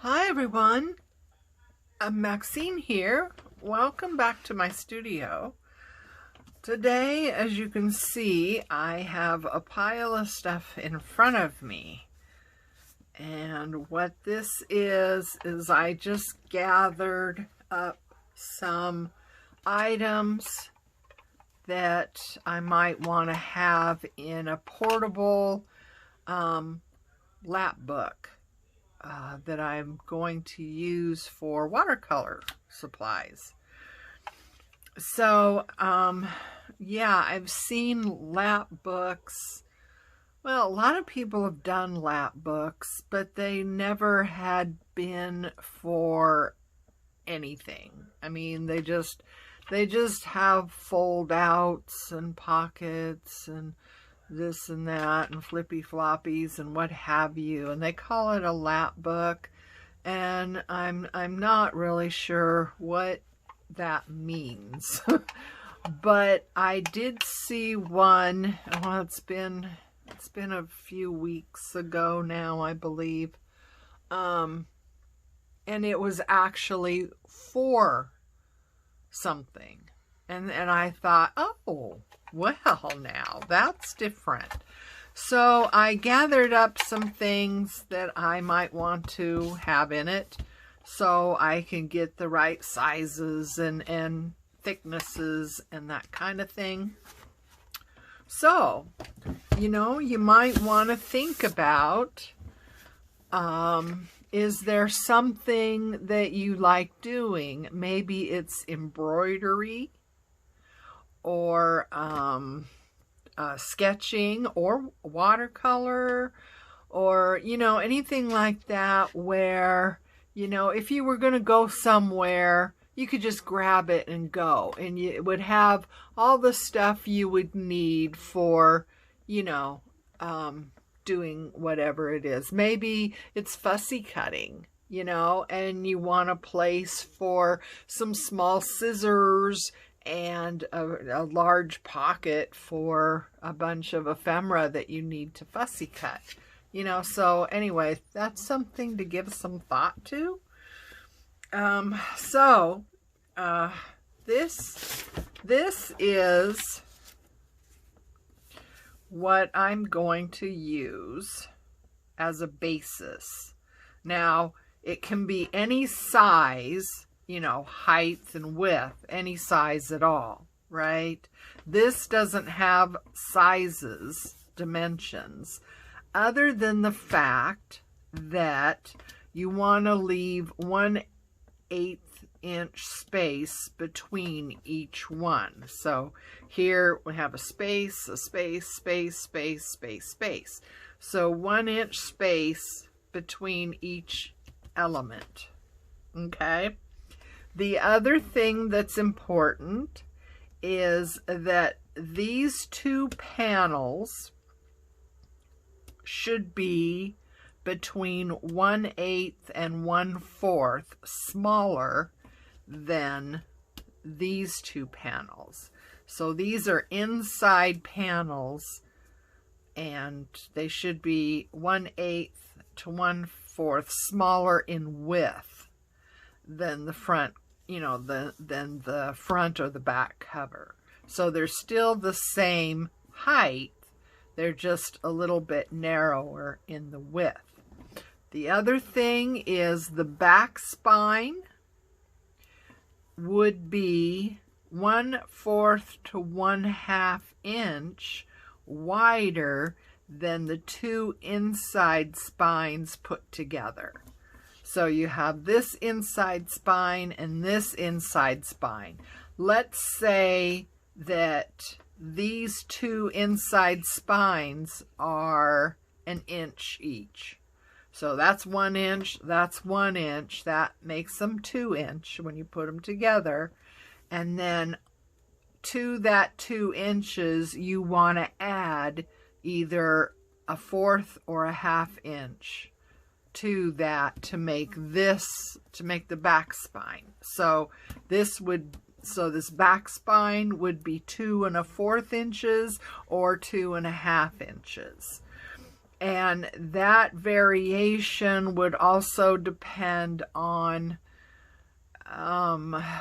Hi everyone, Maxine here. Welcome back to my studio. Today, as you can see, I have a pile of stuff in front of me. And what this is I just gathered up some items that I might want to have in a portable lap book. That I'm going to use for watercolor supplies. So, yeah, I've seen lap books. Well, a lot of people have done lap books, but they never had been for anything. I mean, they just have fold outs and pockets and this and that and flippy floppies and what have you, and they call it a lap book, and I'm not really sure what that means. But I did see one. Well, it's been a few weeks ago now, I believe, and it was actually for something, and I thought, oh, well, now that's different. So I gathered up some things that I might want to have in it so I can get the right sizes and thicknesses and that kind of thing. So, you might want to think about, is there something that you like doing? Maybe it's embroidery, or sketching, or watercolor, or anything like that, where if you were going to go somewhere, you could just grab it and go, and it would have all the stuff you would need for doing whatever it is. Maybe it's fussy cutting, and you want a place for some small scissors and a large pocket for a bunch of ephemera that you need to fussy cut. So anyway, that's something to give some thought to. This is what I'm going to use as a basis. Now, it can be any size, height and width, any size at all, right? This doesn't have sizes, dimensions, other than the fact that you want to leave 1/8 inch space between each one. So here we have a space, space. So 1 inch space between each element. Okay? The other thing that's important is that these two panels should be between 1/8 and 1/4 smaller than these two panels. So these are inside panels, and they should be 1/8 to 1/4 smaller in width than the front, than the front or the back cover. So they're still the same height, they're just a little bit narrower in the width. The other thing is the back spine would be 1/4 to 1/2 inch wider than the two inside spines put together. So you have this inside spine and this inside spine. Let's say that these two inside spines are 1 inch each. So that's 1 inch, that's 1 inch, that makes them 2 inch when you put them together. And then to that 2 inches, you want to add either 1/4 or 1/2 inch to that to make the back spine. So this back spine would be 2 1/4 inches or 2 1/2 inches. And that variation would also depend on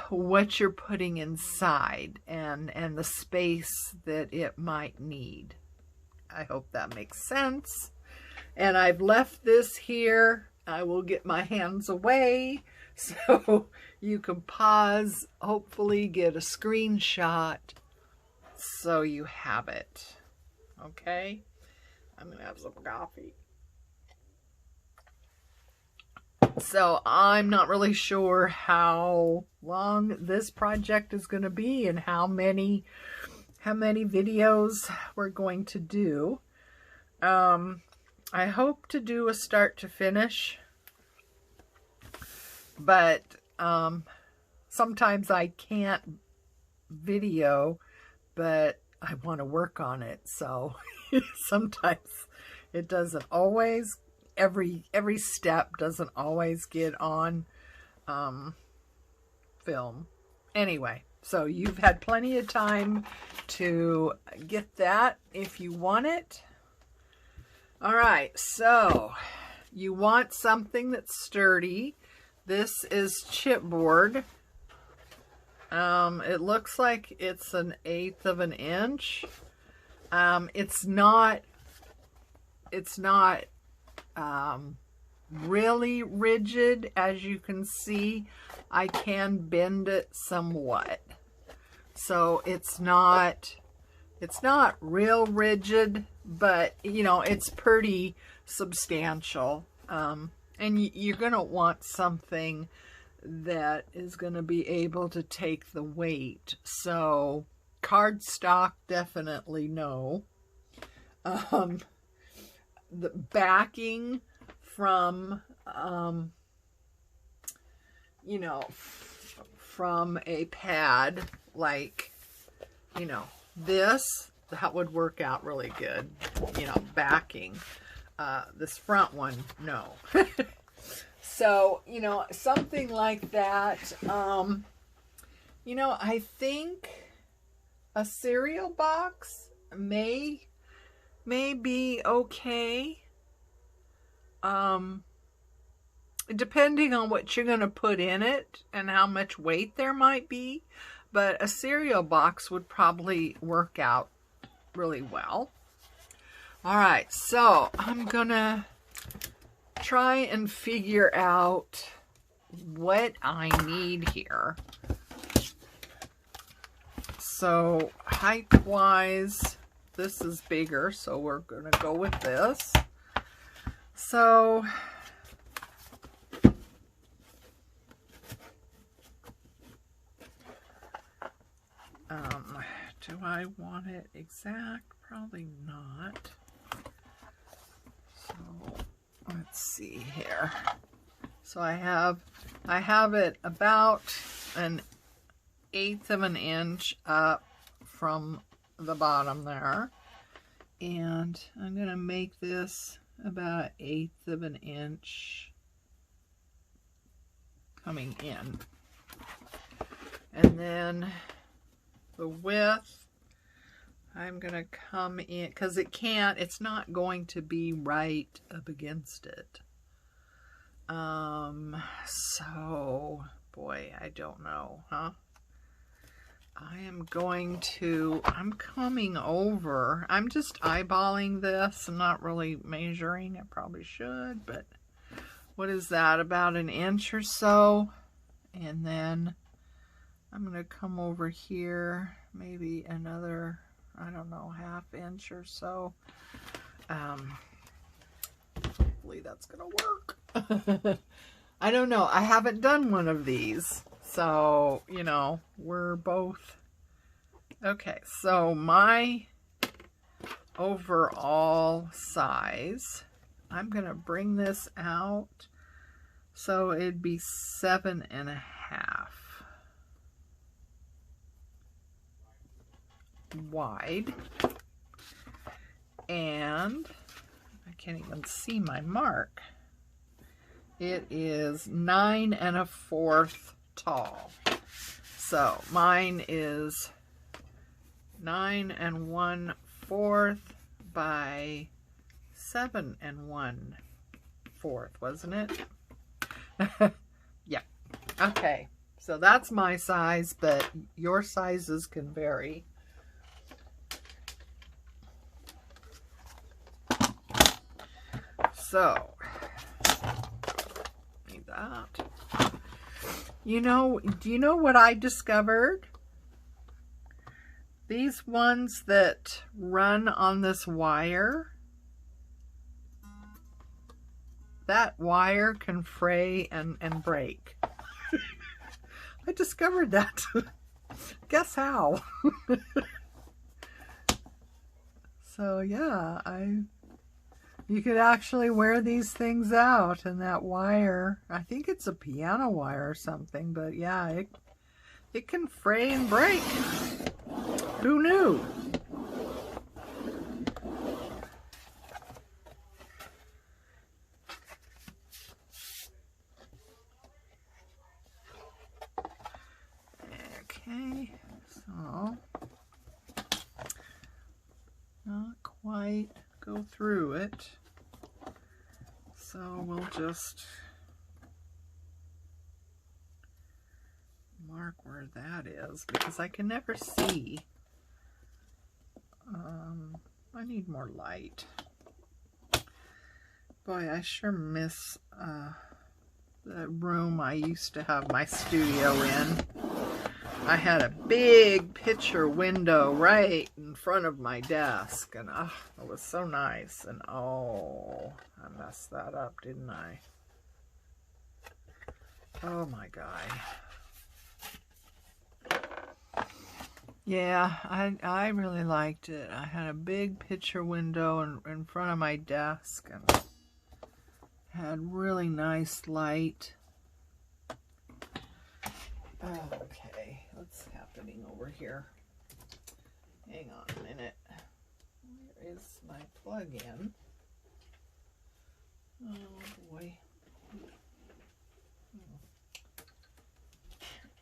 what you're putting inside and the space that it might need. I hope that makes sense. And I've left this here. I will get my hands away so you can pause, hopefully get a screenshot so you have it. Okay? I'm going to have some coffee. So I'm not really sure how long this project is going to be and how many videos we're going to do. I hope to do a start to finish, but sometimes I can't video, but I want to work on it. So sometimes it doesn't always, every step doesn't always get on film. Anyway, so you've had plenty of time to get that if you want it. All right, so you want something that's sturdy. This is chipboard. It looks like it's 1/8 of an inch. It's not really rigid. As you can see, I can bend it somewhat. So it's not real rigid, but you know, it's pretty substantial. And you're going to want something that is going to be able to take the weight. So cardstock, definitely no. The backing from, you know, from a pad, like, you know, this, that would work out really good, you know, backing. This front one, no. So, you know, something like that. You know, I think a cereal box may be okay. Depending on what you're going to put in it and how much weight there might be. But a cereal box would probably work out really well. All right, so I'm going to try and figure out what I need here. So height-wise, this is bigger, so we're going to go with this. So do I want it exact? Probably not. So let's see here. So I have it about 1/8 of an inch up from the bottom there. And I'm going to make this about 1/8 of an inch coming in. And then the width, I'm going to come in, because it's not going to be right up against it. So, boy, I don't know, huh? I'm coming over. I'm just eyeballing this. I'm not really measuring. I probably should, but what is that? About 1 inch or so. And then I'm going to come over here, maybe another, I don't know, 1/2 inch or so. Hopefully that's going to work. I don't know. I haven't done one of these. So, you know, we're both. Okay, so my overall size, I'm going to bring this out. So it'd be 7.5 wide. And I can't even see my mark. It is 9 1/4 tall. So mine is 9 1/4 by 7 1/4, wasn't it? Yeah. Okay. So that's my size, but your sizes can vary. So, need that. You know, do you know what I discovered? These ones that run on this wire, that wire can fray and break. I discovered that. Guess how? So yeah, you could actually wear these things out, and that wire, I think it's a piano wire or something, but yeah, it can fray and break. Who knew? Okay, so not quite go through it. So we'll just mark where that is, because I can never see. I need more light. Boy, I sure miss the room I used to have my studio in. I had a big picture window right in front of my desk, and it was so nice. And oh, I messed that up, didn't I? Oh my God. Yeah, I really liked it. I had a big picture window in front of my desk, and had really nice light. Okay, what's happening over here? Hang on a minute. Where is my plug-in? Oh boy.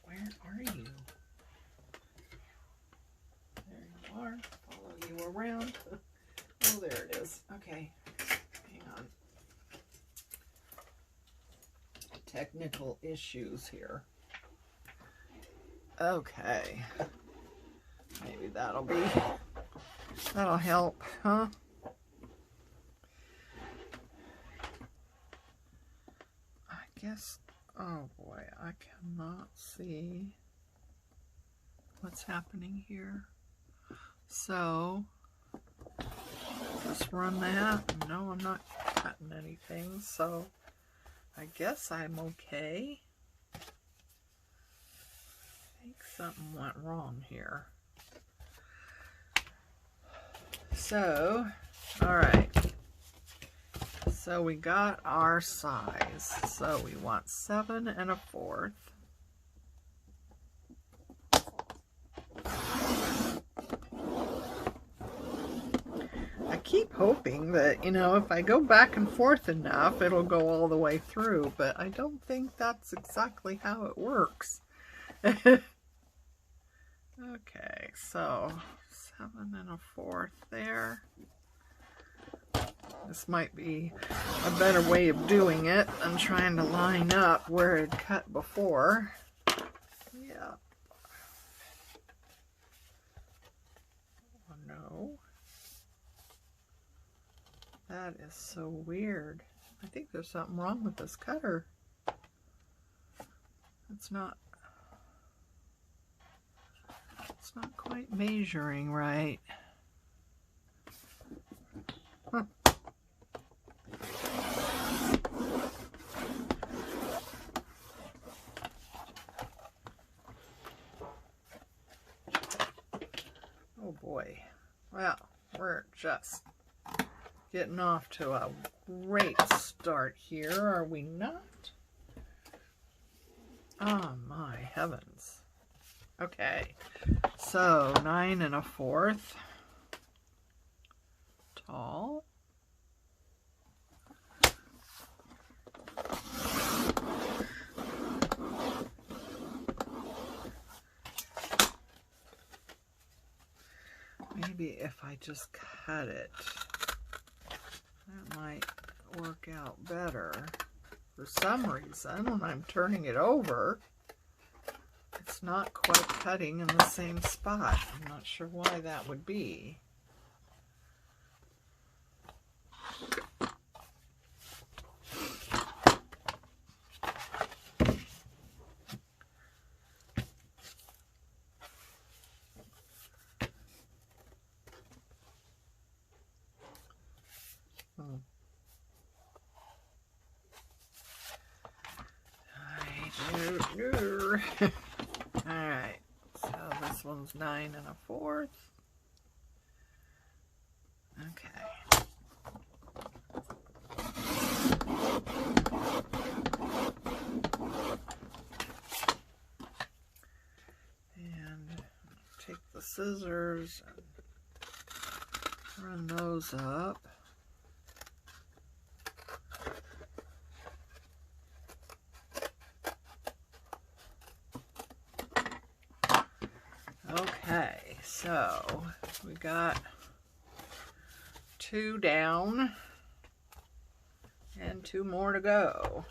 Where are you? There you are. Follow you around. Oh, there it is. Okay. Hang on. Technical issues here. Okay. Maybe that'll help, huh? I guess, oh boy, I cannot see what's happening here. So, just run that. No, I'm not cutting anything, so I guess I'm okay. I think something went wrong here. So, all right. So we got our size. So we want 7 1/4. I keep hoping that, you know, if I go back and forth enough, it'll go all the way through, but I don't think that's exactly how it works. Okay, so 7 1/4 there. This might be a better way of doing it than trying to line up where it cut before. Yeah. Oh no. That is so weird. I think there's something wrong with this cutter. It's not quite measuring right. Huh. Oh boy. Well, we're just getting off to a great start here, are we not? Oh my heavens. Okay, so 9 1/4 tall. Maybe if I just cut it. work out better. For some reason, when I'm turning it over, it's not quite cutting in the same spot. I'm not sure why that would be. Alright, so this one's 9 1/4. Okay. And take the scissors and run those up. Okay, so we got 2 down and 2 more to go.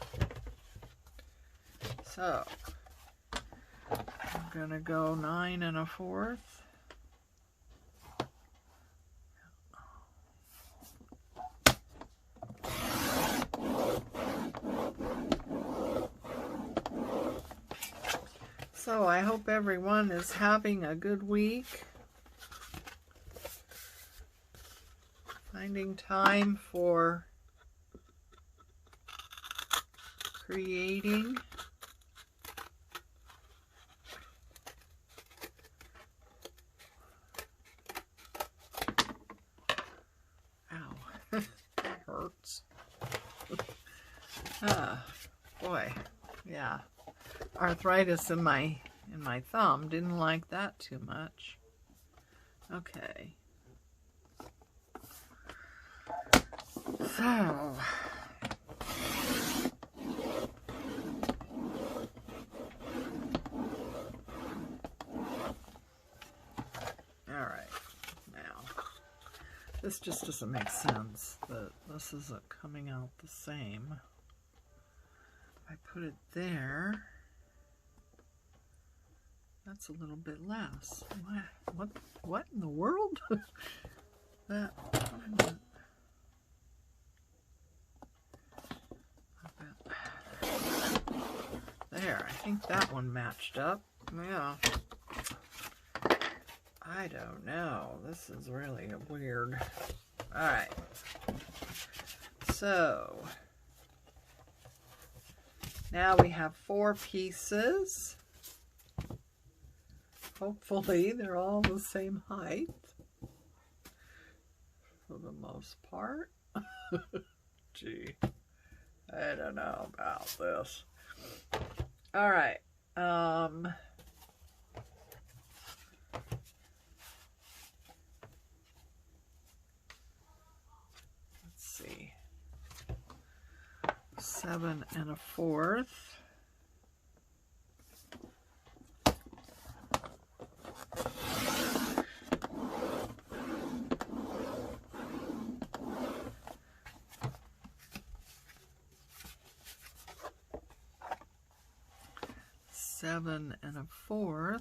So I'm gonna go 9 1/4. So I hope everyone is having a good week. Finding time for creating. Ow, that hurts. Ah, boy, yeah. Arthritis in my thumb. Didn't like that too much. Okay. So alright. Now this just doesn't make sense that this isn't coming out the same. I put it there. That's a little bit less. What in the world? There, I think that one matched up. Yeah. I don't know. This is really weird. Alright. So now we have 4 pieces. Hopefully they're all the same height for the most part. Gee, I don't know about this. All right. Let's see. 7 1/4. 7 1/4.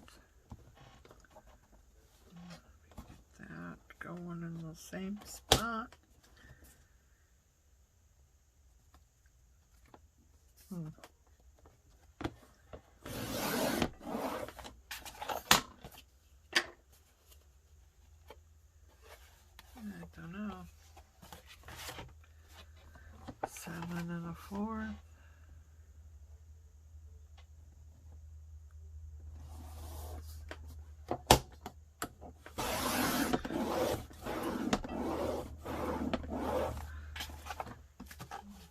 Get that going in the same spot. I don't know. 7 1/4.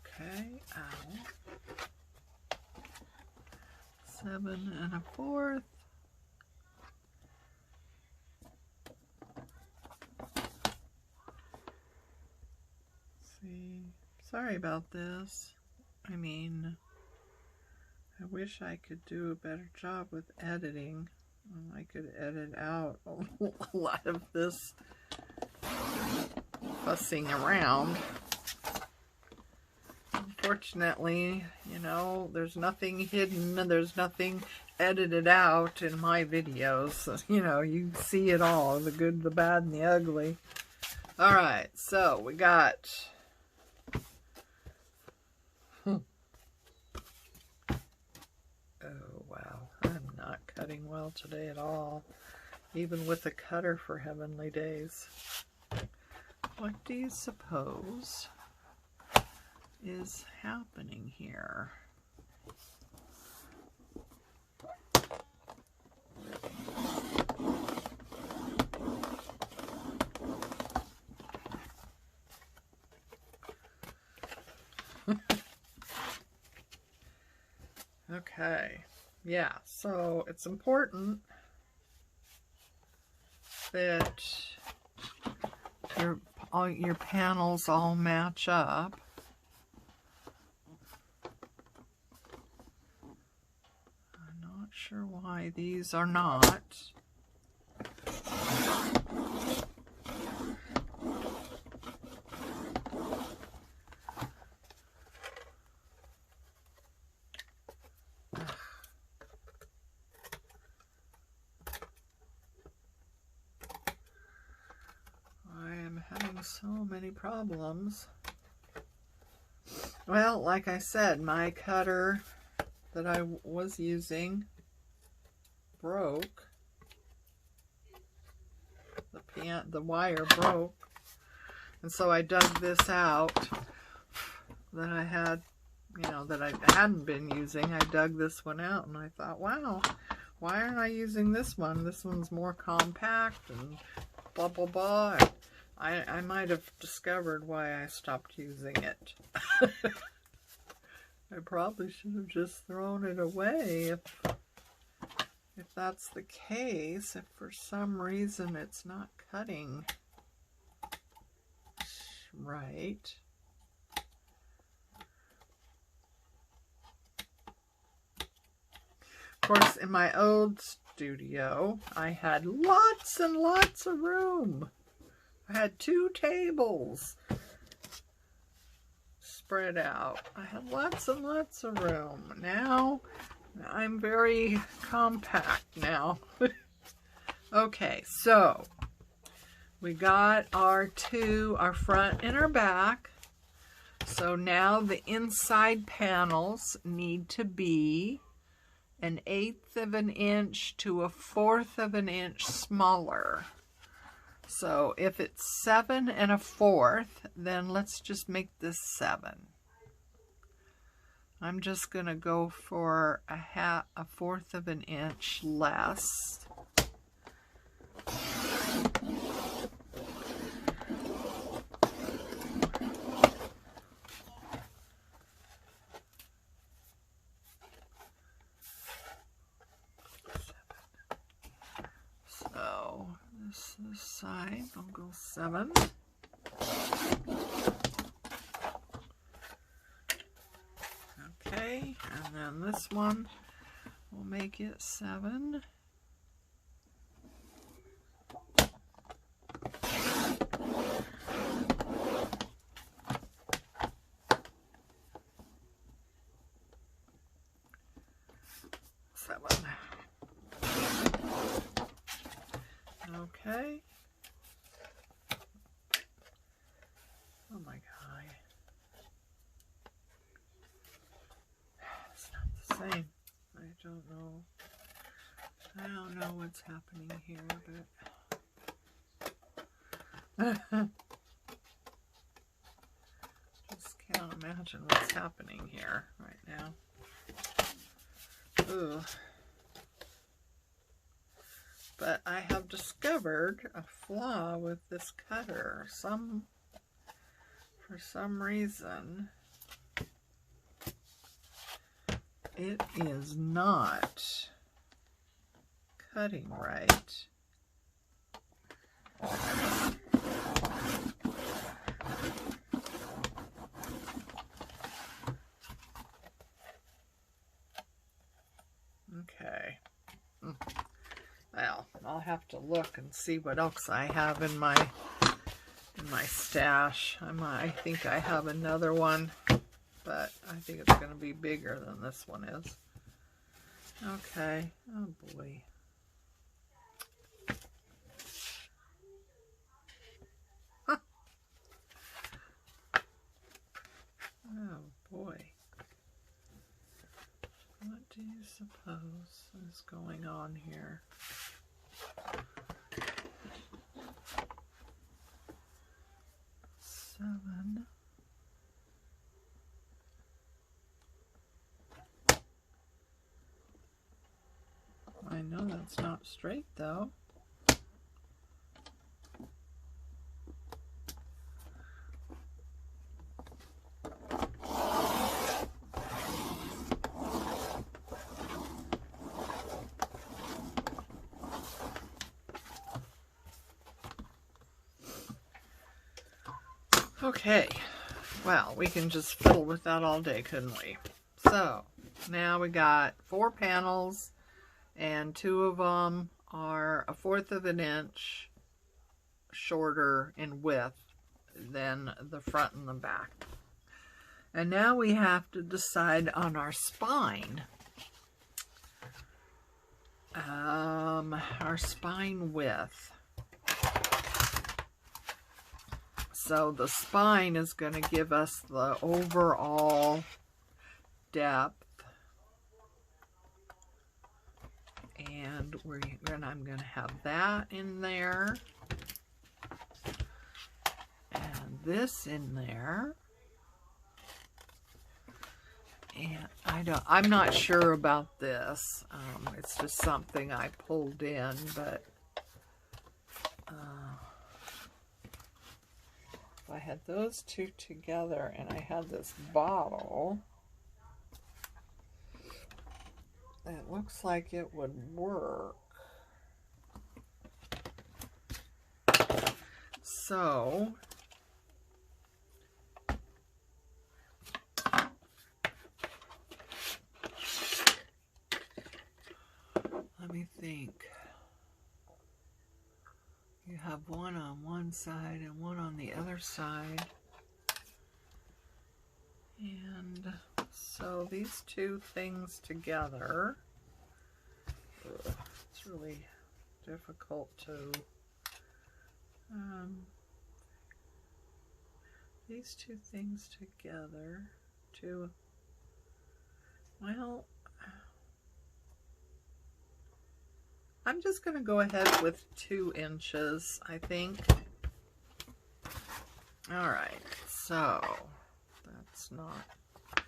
Okay, ow. 7 1/4. See, sorry about this. I mean, I wish I could do a better job with editing. I could edit out a lot of this fussing around. Fortunately, you know, there's nothing hidden and there's nothing edited out in my videos. You know, you see it all, the good, the bad, and the ugly. All right, so we got... Oh, wow. I'm not cutting well today at all. Even with a cutter for Heavenly Days. What do you suppose is happening here? Okay, yeah, so it's important that your panels all match up. I'm not sure why these are not. So many problems. Well, like I said, my cutter that I was using broke. The wire broke, and so I dug this out that I had, you know, that I hadn't been using. I dug this one out, and I thought, wow, why aren't I using this one? This one's more compact and blah blah blah. I might have discovered why I stopped using it. I probably should have just thrown it away if that's the case, if for some reason it's not cutting right. Of course, in my old studio, I had lots and lots of room. I had 2 tables spread out. I had lots and lots of room. Now, I'm very compact now. Okay, so we got our front and our back. So now the inside panels need to be 1/8 of an inch to 1/4 of an inch smaller. So if it's 7 1/4, then let's just make this 7. I'm just going to go for 1/4 of an inch less. So this side, I'll go 7. Okay, and then this one, we'll make it 7. Okay. Oh my God. It's not the same. I don't know what's happening here, but just can't imagine what's happening here right now. Ooh. But I have discovered a flaw with this cutter. For some reason, it is not cutting right. Okay. Well, I'll have to look and see what else I have in my stash. I think I have another one, but I think it's going to be bigger than this one is. Okay. Oh boy. Huh. Oh boy. What do you suppose is going on here? Seven. I know that's not straight though. Okay, well, we can just fiddle with that all day, couldn't we? So, now we got 4 panels, and 2 of them are 1/4 of an inch shorter in width than the front and the back. And now we have to decide on our spine. Our spine width. So the spine is going to give us the overall depth. And I'm going to have that in there. And this in there. And I'm not sure about this. It's just something I pulled in, but if I had those 2 together and I had this bottle, it looks like it would work. So let me think. You have one on one side and one on the other side. And so these 2 things together, it's really difficult to, these 2 things together to, well, I'm just going to go ahead with 2 inches, I think. Alright, so that's not, I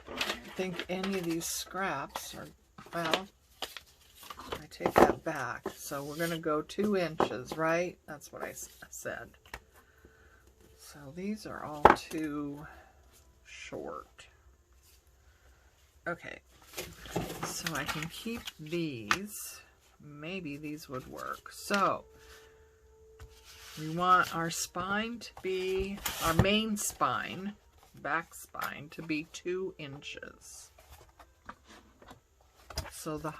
don't think any of these scraps are, well, I take that back. So we're going to go 2 inches, right? That's what I said. So these are all too short. Okay, so I can keep these. Maybe these would work. So we want our spine to be, our main spine, back spine, to be 2 inches. So the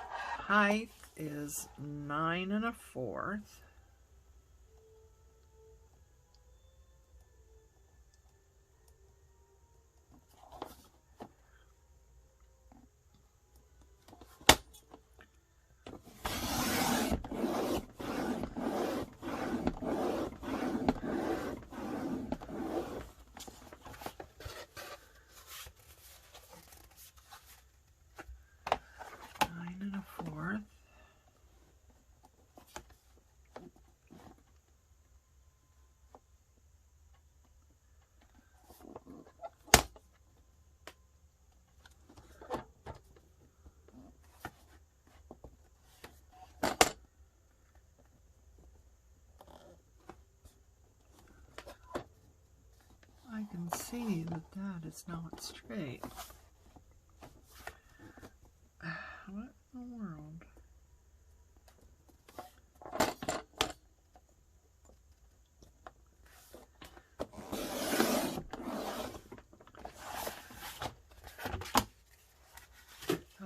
height is 9 1/4. I can see that that is not straight. What in the world?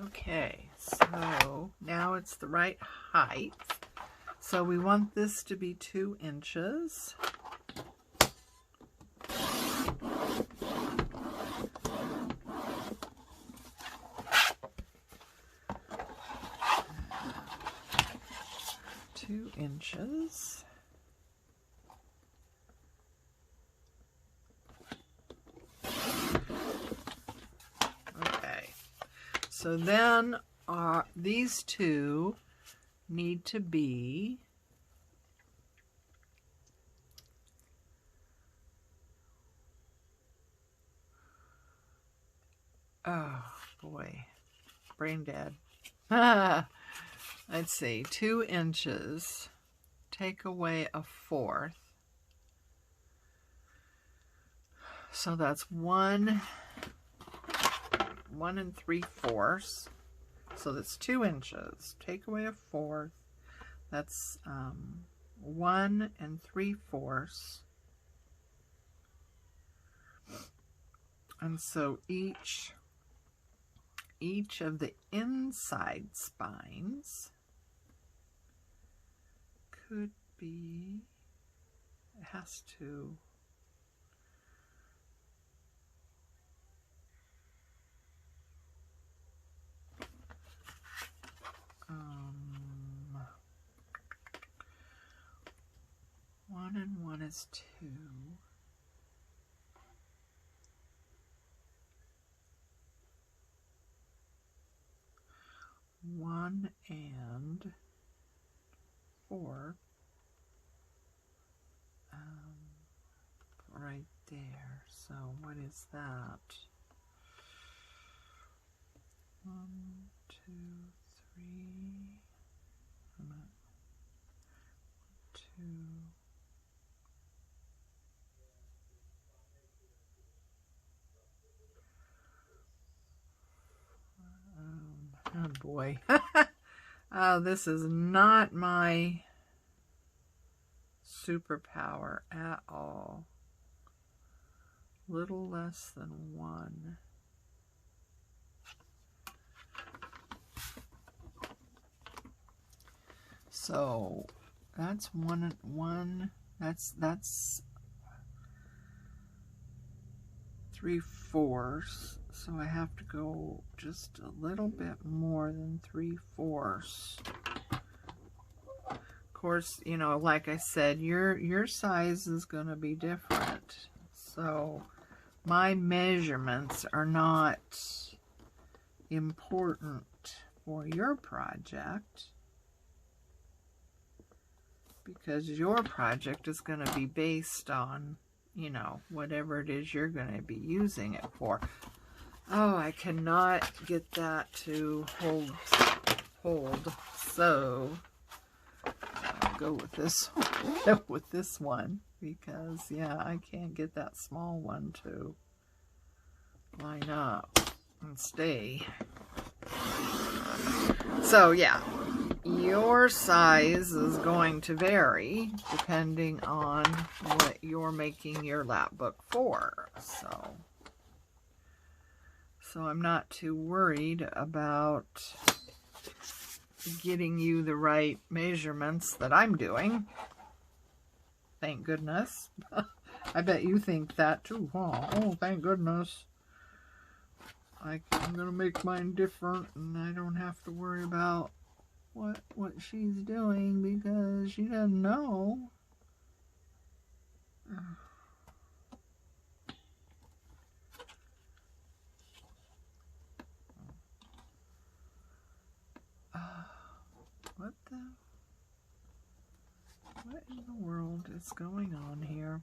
Okay, so now it's the right height. So we want this to be 2 inches. 2 inches. Okay, so then these two need to be oh boy, brain dead. Let's see, 2 inches, take away 1/4. So that's 1 3/4. So that's 2 inches. Take away 1/4. That's 1 3/4. And so each of the inside spines could be, it has to, one and one is 2. 1 and 4, right there. So what is that? 1, 2, 3. 2. Oh boy. This is not my superpower at all. Little less than 1. So that's 1. That's 3/4. So I have to go just a little bit more than 3/4. Of course, you know, like I said, your size is going to be different. So my measurements are not important for your project, because your project is going to be based on, you know, whatever it is you're going to be using it for. Oh, I cannot get that to hold. So I'll go with this one, because yeah, I can't get that small one to line up and stay. So yeah, your size is going to vary depending on what you're making your lap book for. So I'm not too worried about getting you the right measurements that I'm doing. Thank goodness. I bet you think that too, huh? Oh, thank goodness. I'm going to make mine different, and I don't have to worry about what she's doing, because she doesn't know. What in the world is going on here?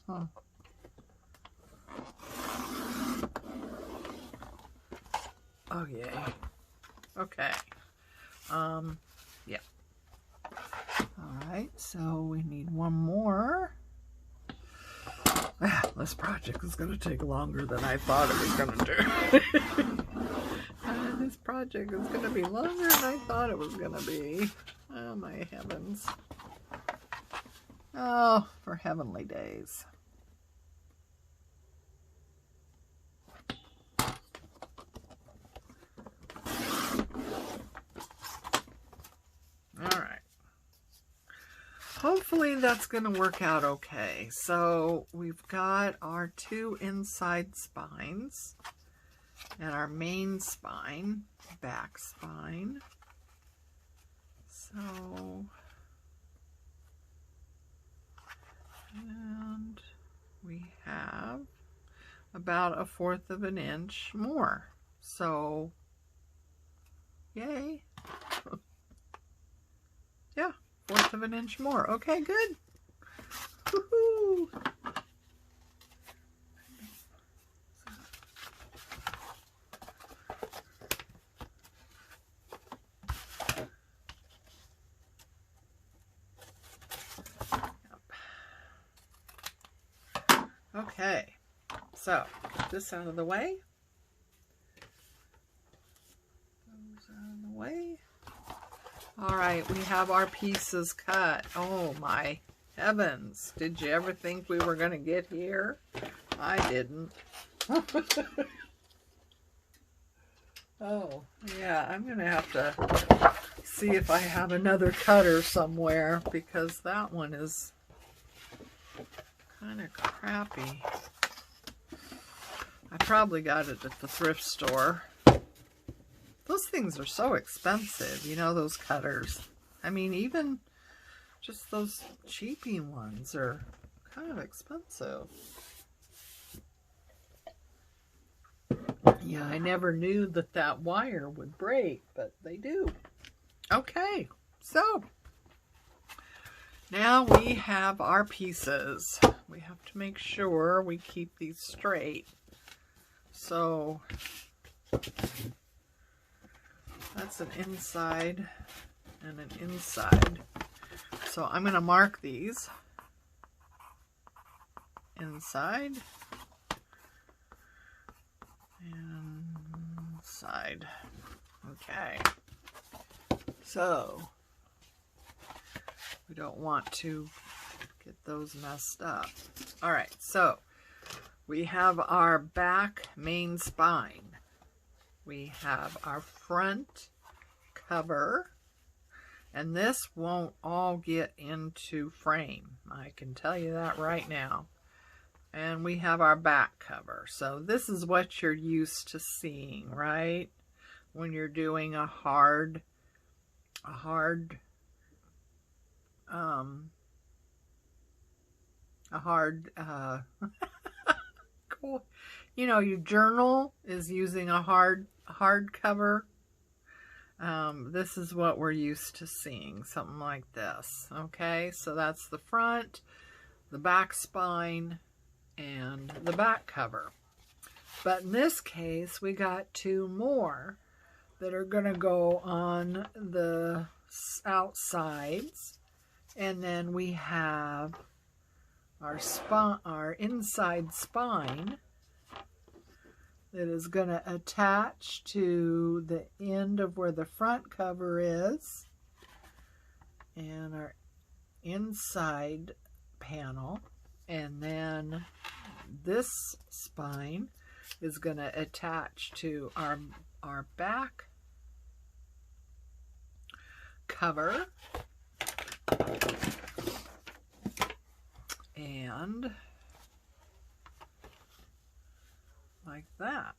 Huh. Oh, yay. Okay. Yeah. Alright, so we need one more. This project is going to take longer than I thought it was going to do. This project is going to be longer than I thought it was going to be. Oh, my heavens. Oh, for heavenly days. Alright. Hopefully that's going to work out okay. So we've got our 2 inside spines. and our main spine, back spine. So, and we have about 1/4 of an inch more. So, yay. Yeah, 1/4 of an inch more. Okay, good. Woohoo! Okay, so get this out of the way. Those out of the way. All right, we have our pieces cut. Oh my heavens. Did you ever think we were going to get here? I didn't. Oh, yeah, I'm going to have to see if I have another cutter somewhere, because that one is kind of crappy. I probably got it at the thrift store. Those things are so expensive, you know, those cutters. I mean, even just those cheapy ones are kind of expensive. Yeah, I never knew that that wire would break, but they do. Okay, so now we have our pieces. We have to make sure we keep these straight. So that's an inside and an inside. So I'm going to mark these. Inside and side. Okay. So we don't want to get those messed up. All right, so we have our back main spine. We have our front cover, and this won't all get into frame. I can tell you that right now. And we have our back cover. So this is what you're used to seeing, right? When you're doing a hard cool. You know, your journal is using a hard cover. This is what we're used to seeing, something like this. Okay, so that's the front, the back spine, and the back cover. But in this case, we got 2 more that are going to go on the outsides, and then we have our inside spine that is going to attach to the end of where the front cover is, and our inside panel, and then this spine is going to attach to our back cover, and like that.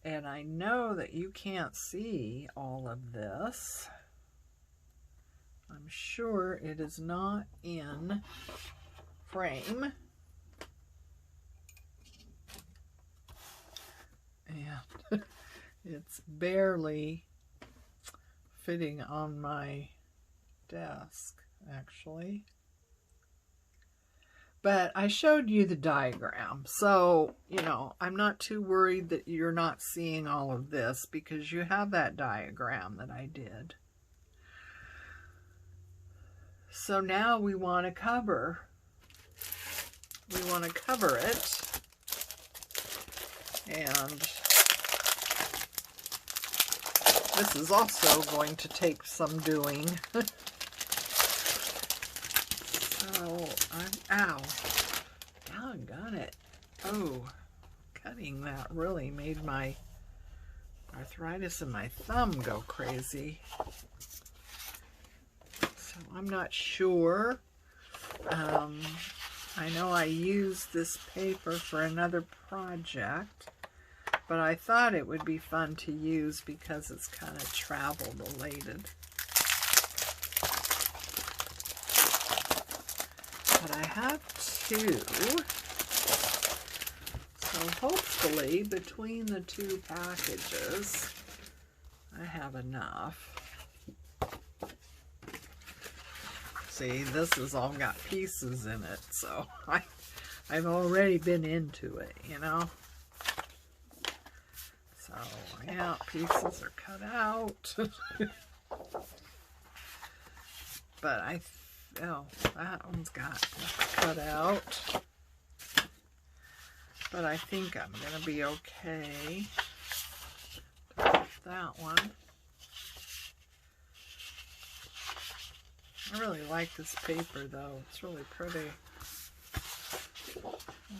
And I know that you can't see all of this. I'm sure it is not in frame. And it's barely fitting on my desk, actually. But I showed you the diagram, so, you know, I'm not too worried that you're not seeing all of this, because you have that diagram that I did. So now we want to cover it, and this is also going to take some doing. So ow, doggone it. Oh, cutting that really made my arthritis in my thumb go crazy. So I'm not sure. I know I used this paper for another project, but I thought it would be fun to use because it's kind of travel related. But I have two, so hopefully between the two packages I have enough. See, this has all got pieces in it, so I've already been into it, you know. So yeah, pieces are cut out. But oh, that one's got cut out. But I think I'm gonna be okay with that one. I really like this paper though, it's really pretty.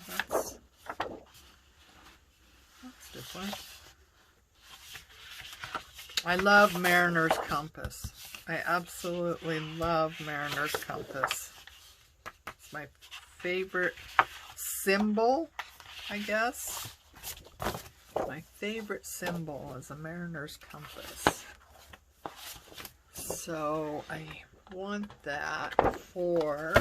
That's different. I love Mariner's Compass. I absolutely love Mariner's Compass. It's my favorite symbol, I guess. My favorite symbol is a Mariner's Compass. So I want that for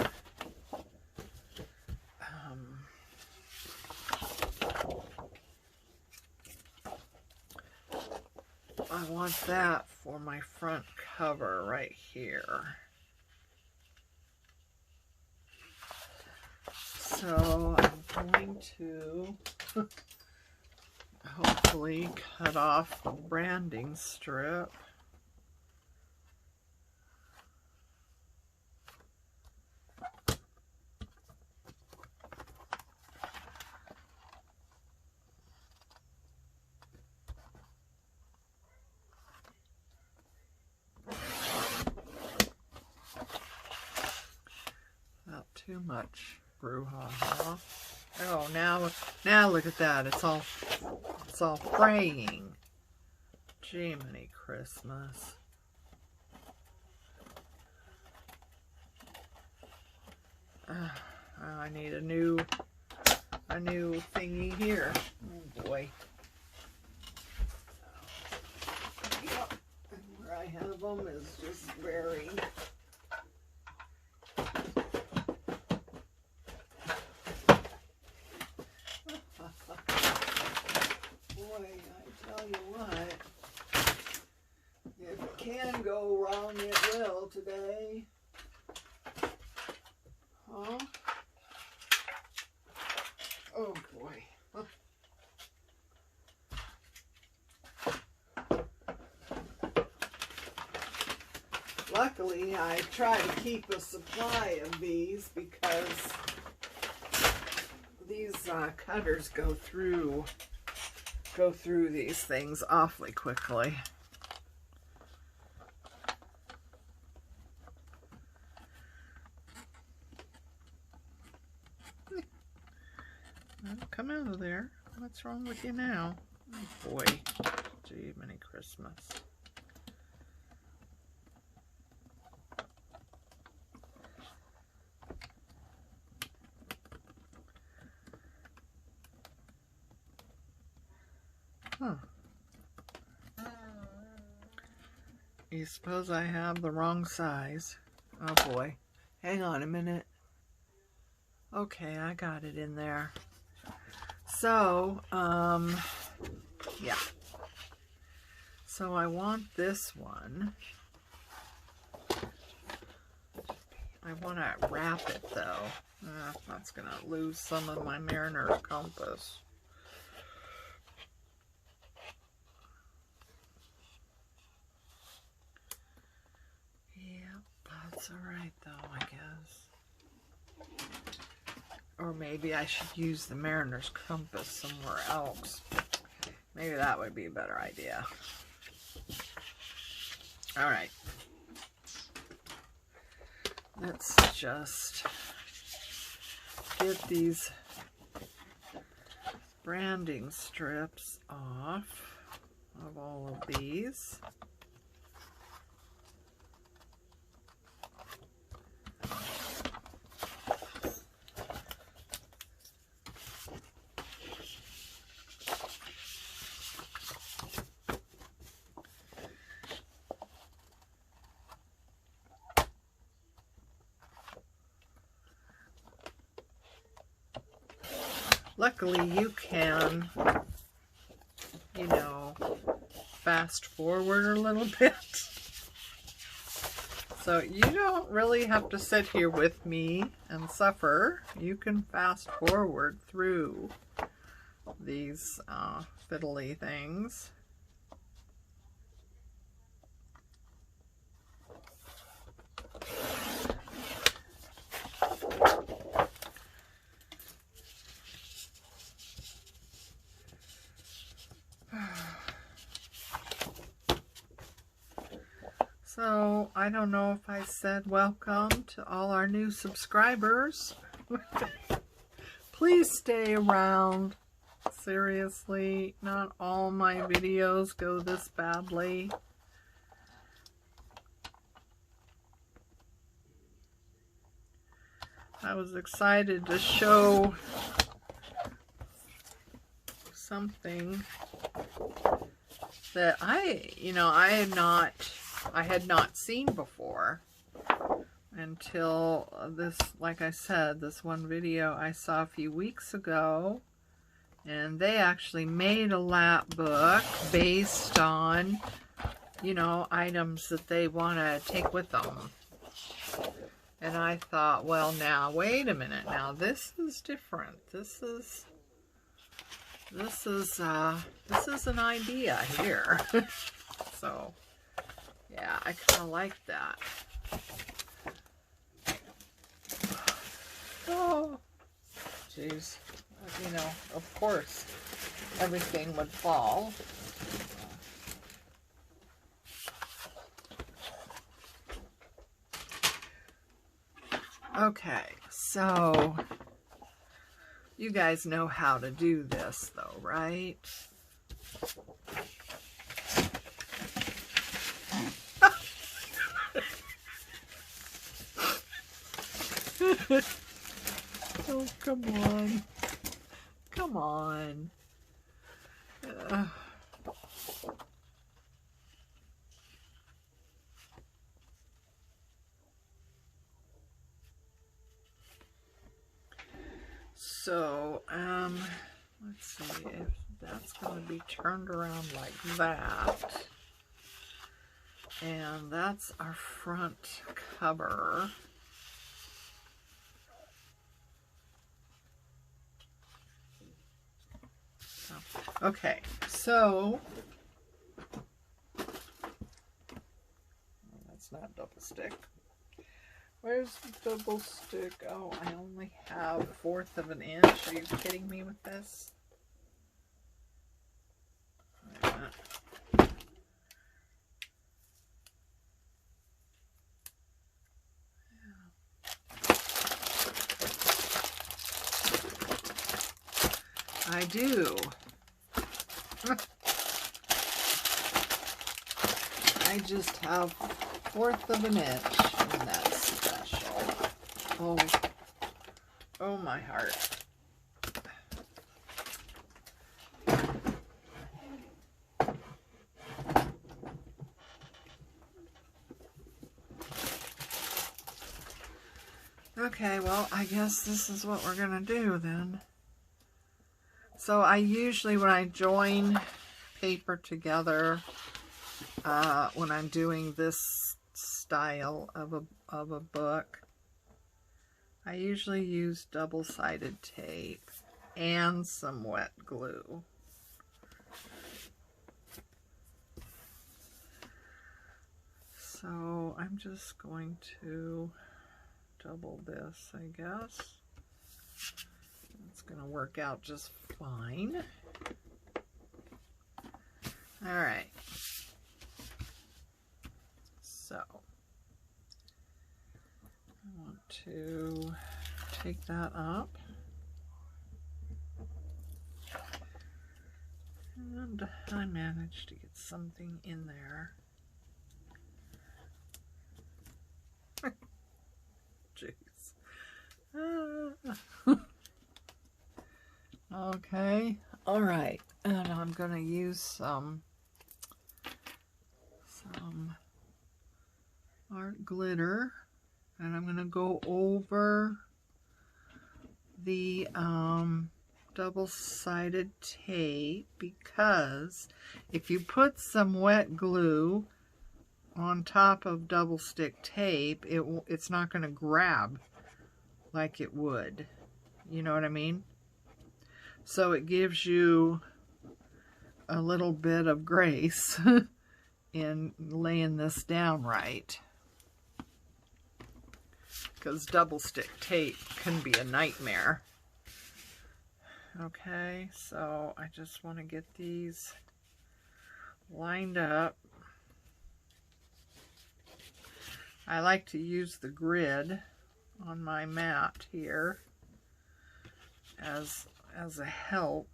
I want that for my front cover right here. So I'm going to hopefully cut off the branding strip. Too much brouhaha. Oh, now look at that. It's all fraying. Jiminy Christmas. I need a new thingy here. Oh boy. Yep. And where I have them is just very boy, I tell you what, if it can go wrong, it will today. Huh? Oh boy. Luckily, I try to keep a supply of these because these cutters go through these things awfully quickly. Well, come out of there. What's wrong with you now? Oh boy. Gee, many Christmas. Huh. You suppose I have the wrong size? Oh boy. Hang on a minute. Okay, I got it in there. So, yeah. So I want this one. I want to wrap it though. That's going to lose some of my Mariner's Compass. That's alright though, I guess. Or maybe I should use the Mariner's Compass somewhere else. Maybe that would be a better idea. Alright. Let's just get these branding strips off of all of these. luckily you can, you know, fast forward a little bit. So you don't really have to sit here with me and suffer. You can fast forward through these fiddly things. So, I don't know if I said welcome to all our new subscribers. Please stay around. Seriously, not all my videos go this badly. I was excited to show something that I had not seen before until this, like I said, this one video I saw a few weeks ago, and they actually made a lap book based on, you know, items that they want to take with them. And I thought, well, now wait a minute, now this is different. This is an idea here. So yeah, I kind of like that. Oh, jeez. You know, of course, everything would fall. Okay, so you guys know how to do this, though, right? Oh, come on. Come on. So, let's see if that's going to be turned around like that. And that's our front cover. Okay, so that's not double stick. Where's the double stick? Oh, I only have 1/4 of an inch. Are you kidding me with this? I do. I just have 1/4 of an inch, and that's special. Oh my heart. Okay, well, I guess this is what we're gonna do then. So I usually, when I join paper together, when I'm doing this style of a book, I usually use double-sided tape and some wet glue. So I'm just going to double this, I guess. It's going to work out just fine. All right. So I want to take that up. And I managed to get something in there. Jeez. Okay. All right. And I'm going to use some art glitter, and I'm going to go over the double-sided tape, because if you put some wet glue on top of double stick tape, it's not going to grab like it would. You know what I mean? So it gives you a little bit of grace in laying this down right, because double stick tape can be a nightmare. Okay, so I just want to get these lined up. I like to use the grid on my mat here as a help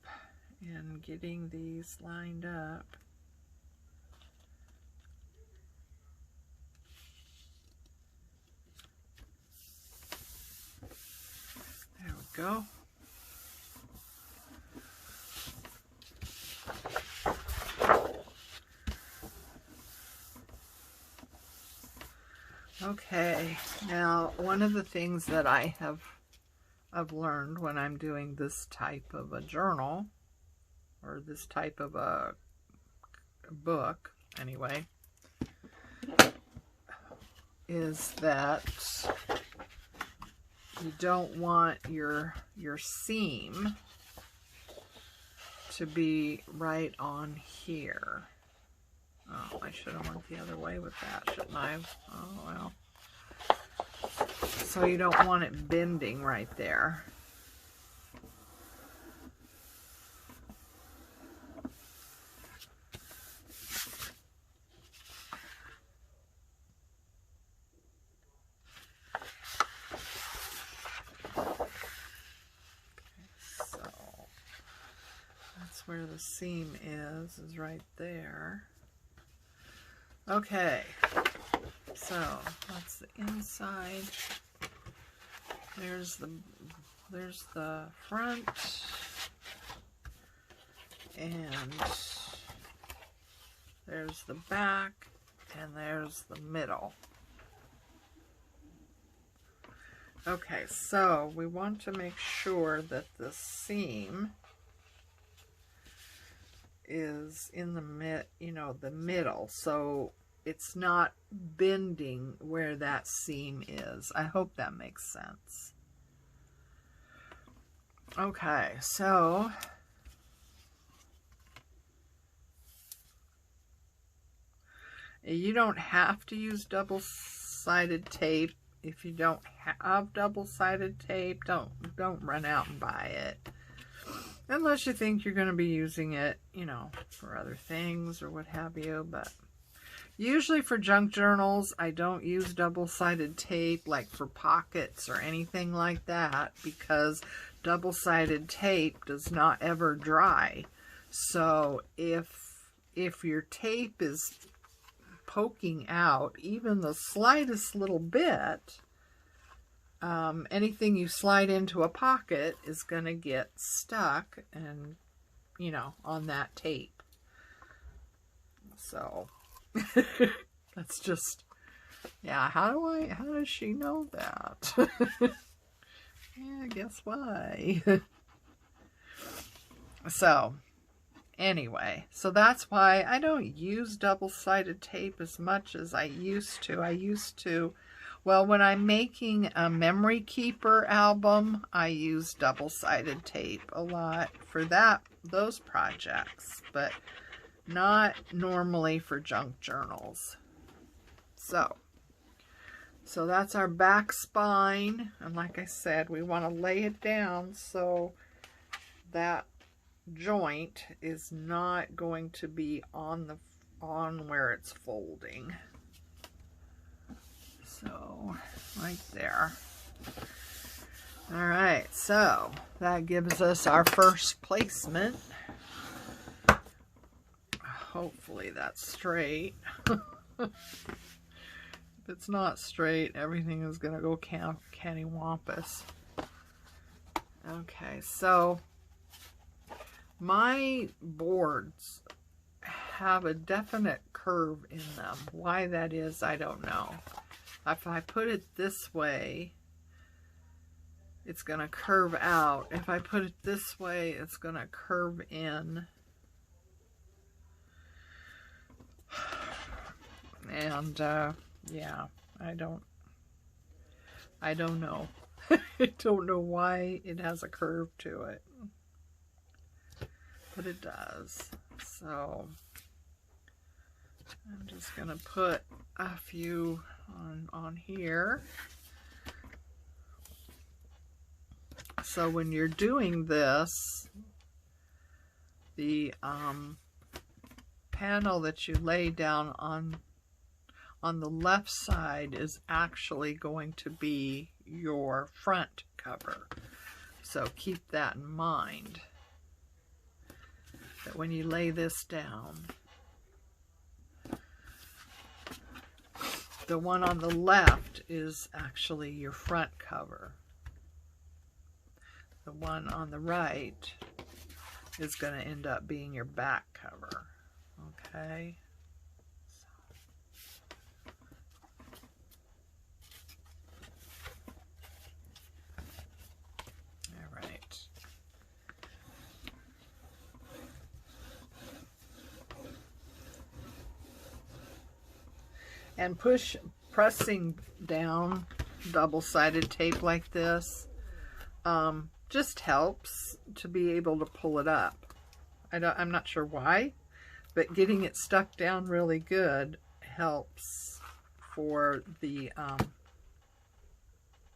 in getting these lined up. There we go. Okay, now one of the things that I've learned when I'm doing this type of a journal, or this type of a book anyway, is that you don't want your seam to be right on here. Oh, I should have went the other way with that, shouldn't I? Oh, well. So you don't want it bending right there. So that's where the seam is right there. Okay, so that's the inside. There's the front, and there's the back, and there's the middle. Okay, so we want to make sure that the seam is in the the middle, so it's not bending where that seam is. I hope that makes sense. Okay, so you don't have to use double-sided tape. If you don't have double-sided tape, don't run out and buy it. Unless you think you're going to be using it, for other things or what have you. But usually for junk journals, I don't use double-sided tape, like for pockets or anything like that, because double-sided tape does not ever dry. So if your tape is poking out even the slightest little bit, anything you slide into a pocket is going to get stuck and, on that tape. So that's just, yeah, how does she know that? Yeah, guess why? So anyway, so that's why I don't use double-sided tape as much as I used to. Well, when I'm making a memory keeper album, I use double-sided tape a lot for those projects, but not normally for junk journals. So that's our back spine, and like I said, we want to lay it down so that joint is not going to be on where it's folding. So right there. All right, so that gives us our first placement. Hopefully that's straight. If it's not straight, everything is gonna go cattywampus. Okay, so my boards have a definite curve in them. Why that is, I don't know. If I put it this way, it's going to curve out. If I put it this way, it's going to curve in. And yeah, I don't know. I don't know why it has a curve to it, but it does. So I'm just going to put a few on here. So when you're doing this, the panel that you lay down on the left side is actually going to be your front cover. So keep that in mind, that when you lay this down, the one on the left is actually your front cover. The one on the right is going to end up being your back cover. Okay? All right. And pressing down double-sided tape like this just helps to be able to pull it up. I'm not sure why, but getting it stuck down really good helps for the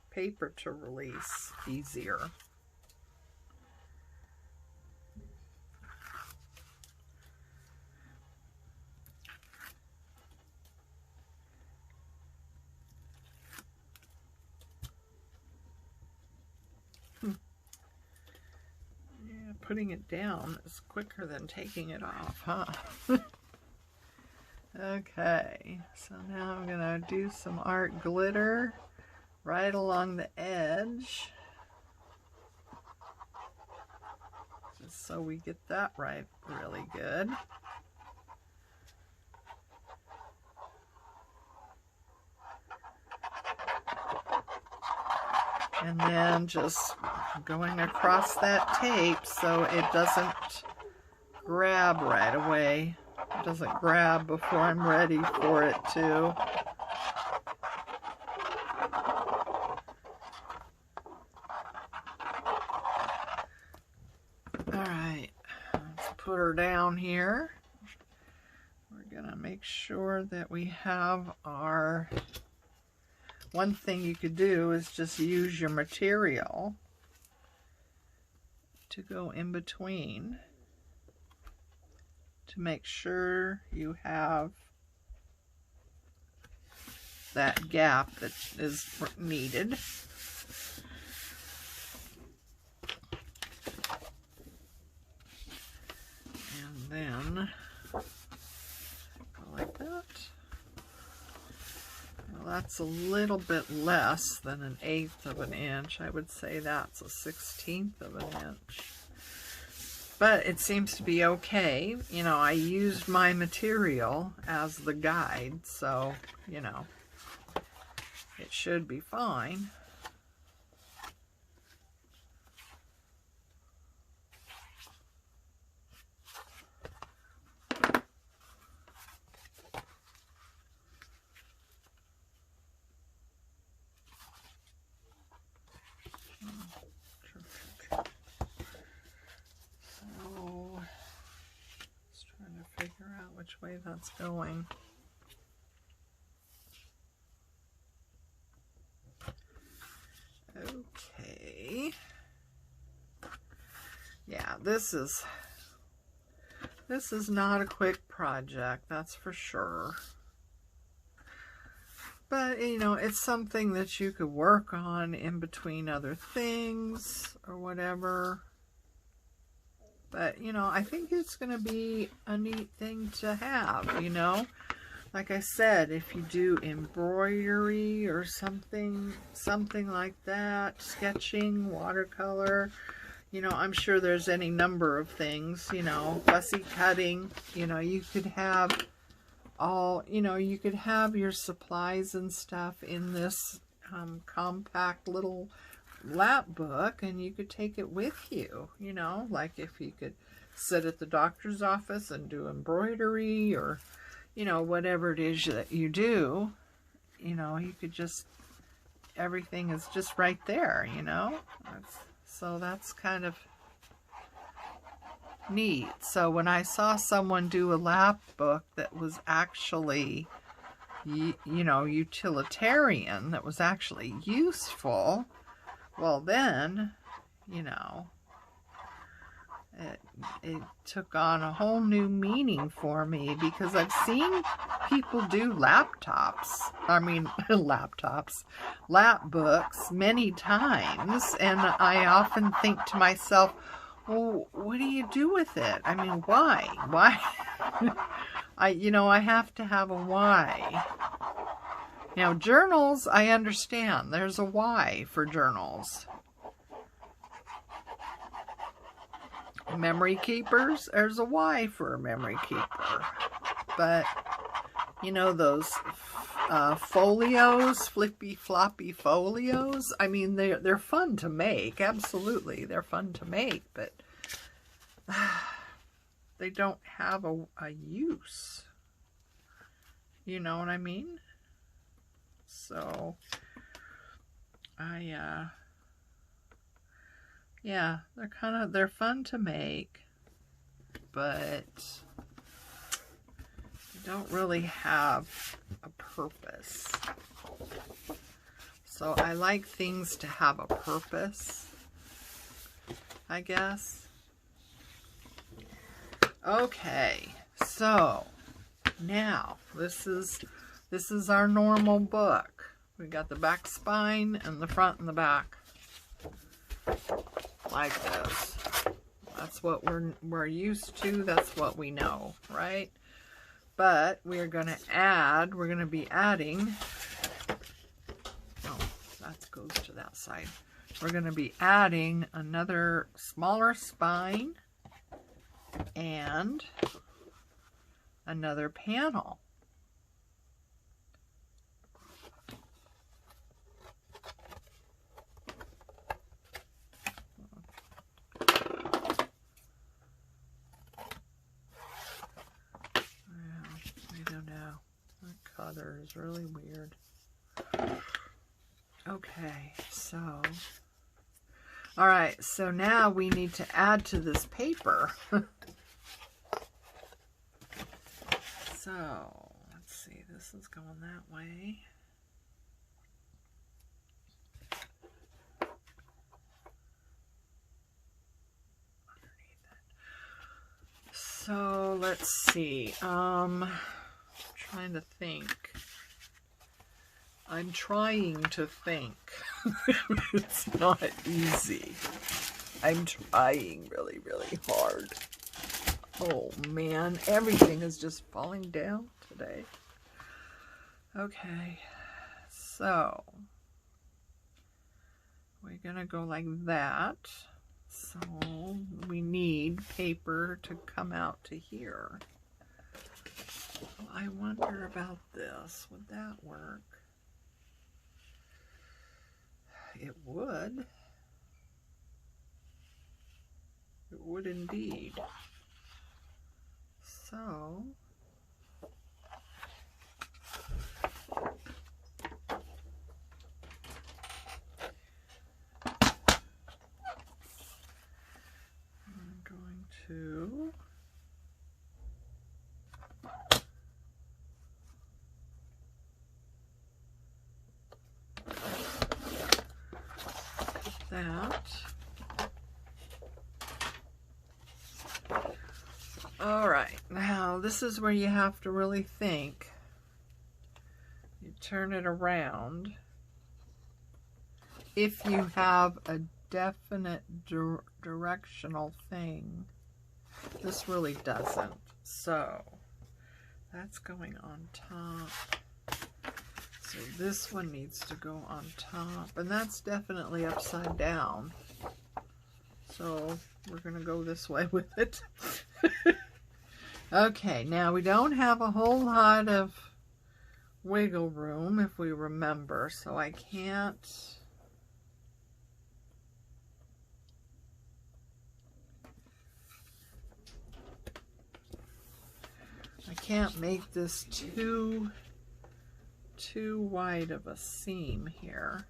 paper to release easier. Putting it down is quicker than taking it off, huh? Okay, so now I'm gonna do some art glitter right along the edge, just so we get that right really good. And then just going across that tape so it doesn't grab right away. It doesn't grab before I'm ready for it to. Alright, let's put her down here. We're gonna make sure that we have our... One thing you could do is just use your material to go in between to make sure you have that gap that is needed. And then go like that. That's a little bit less than 1/8 of an inch. I would say that's a 1/16 of an inch. But it seems to be okay. You know, I used my material as the guide, so, you know, it should be fine. Which way that's going. Okay. Yeah, this is not a quick project, that's for sure. But, you know, it's something that you could work on in between other things or whatever. But, you know, I think it's going to be a neat thing to have, you know. Like I said, if you do embroidery or something like that, sketching, watercolor, you know, I'm sure there's any number of things, you know, fussy cutting, you know, you could have all, you know, you could have your supplies and stuff in this compact little lap book and you could take it with you, you know, like if you could sit at the doctor's office and do embroidery or, you know, whatever it is that you do, you know, you could just, everything is just right there, you know. So that's kind of neat. So when I saw someone do a lap book that was actually, you know, utilitarian, that was actually useful, well then, you know, it took on a whole new meaning for me, because I've seen people do lap books many times, and I often think to myself, well, what do you do with it? I mean, why? I have to have a why. Now, journals, I understand. There's a why for journals. Memory keepers, there's a why for a memory keeper. But, you know, those folios, flippy floppy folios, I mean, they're fun to make. Absolutely, they're fun to make, but they don't have a use. You know what I mean? So, yeah, they're fun to make, but they don't really have a purpose. So I like things to have a purpose, I guess. Okay, so now this is our normal book. We got the back spine and the front and the back. Like this. That's what we're used to. That's what we know, right? But we're going to be adding, oh, that goes to that side. We're going to be adding another smaller spine and another panel. Color is really weird. Okay, so alright, so now we need to add to this paper. So let's see, this is going that way. So let's see, trying to think. I'm trying to think. It's not easy. I'm trying really, really hard. Oh man, everything is just falling down today. Okay, so we're gonna go like that. So we need paper to come out to here. I wonder about this. Would that work? It would. It would indeed. So, I'm going to that. All right, now this is where you have to really think. You turn it around. If you have a definite directional thing, this really doesn't. So that's going on top. So this one needs to go on top, and that's definitely upside down. So we're going to go this way with it. Okay, now we don't have a whole lot of wiggle room, if we remember, so I can't I can't make this too wide of a seam here,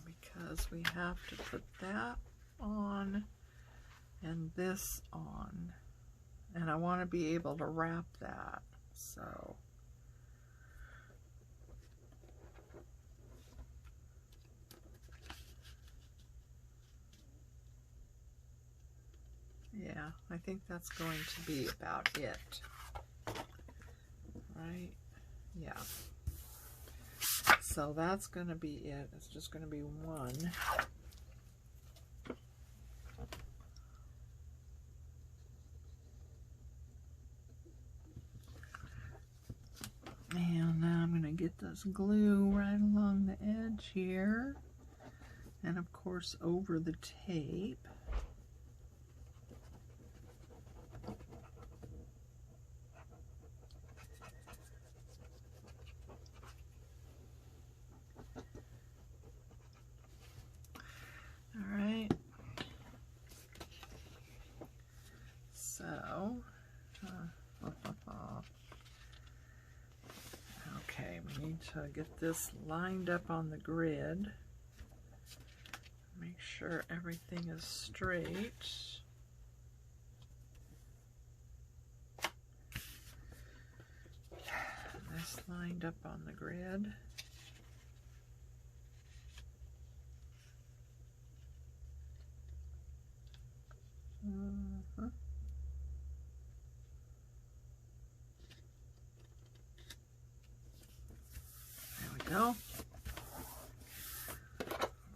because we have to put that on and this on, and I want to be able to wrap that. So yeah, I think that's going to be about it, right? Yeah. So that's going to be it. It's just going to be one. And now I'm going to get this glue right along the edge here. And of course over the tape. Alright. So, okay, we need to get this lined up on the grid. Make sure everything is straight. This lined up on the grid. There we go.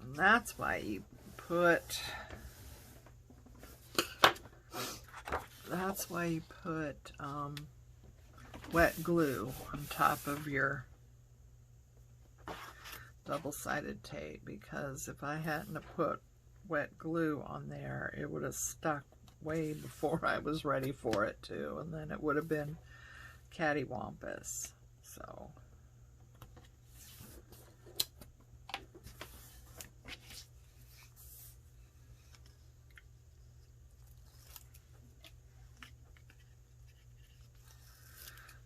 And that's why you put wet glue on top of your double-sided tape, because if I hadn't have put wet glue on there, it would have stuck way before I was ready for it to, and then it would have been cattywampus. So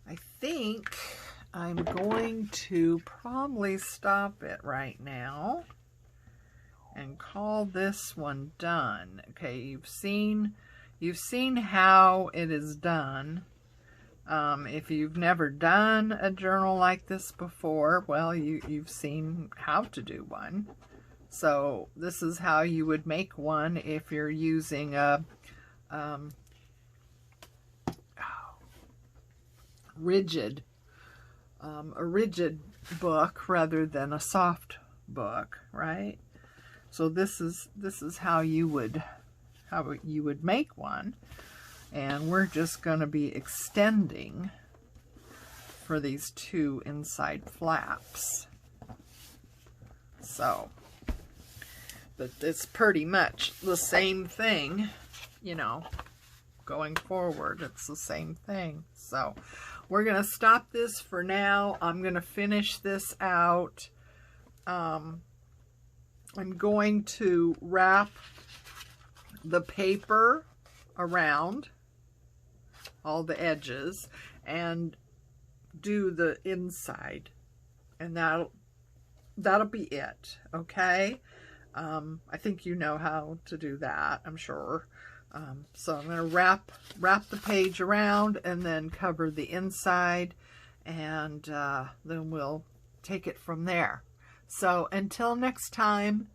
I think I'm going to probably stop it right now and call this one done. Okay, you've seen how it is done. If you've never done a journal like this before, well, you've seen how to do one. So this is how you would make one if you're using a rigid book rather than a soft book, right? So this is how you would make one, and we're just going to be extending for these two inside flaps. So, but it's pretty much the same thing, you know, going forward. It's the same thing. So we're going to stop this for now. I'm going to finish this out. I'm going to wrap the paper around all the edges and do the inside, and that'll be it. Okay. I think you know how to do that, I'm sure. So I'm going to wrap the page around and then cover the inside, and then we'll take it from there. So until next time,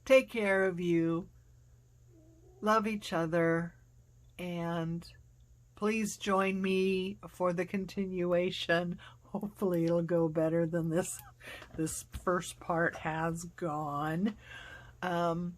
take care of you, love each other, and please join me for the continuation. Hopefully it'll go better than this first part has gone. Bye.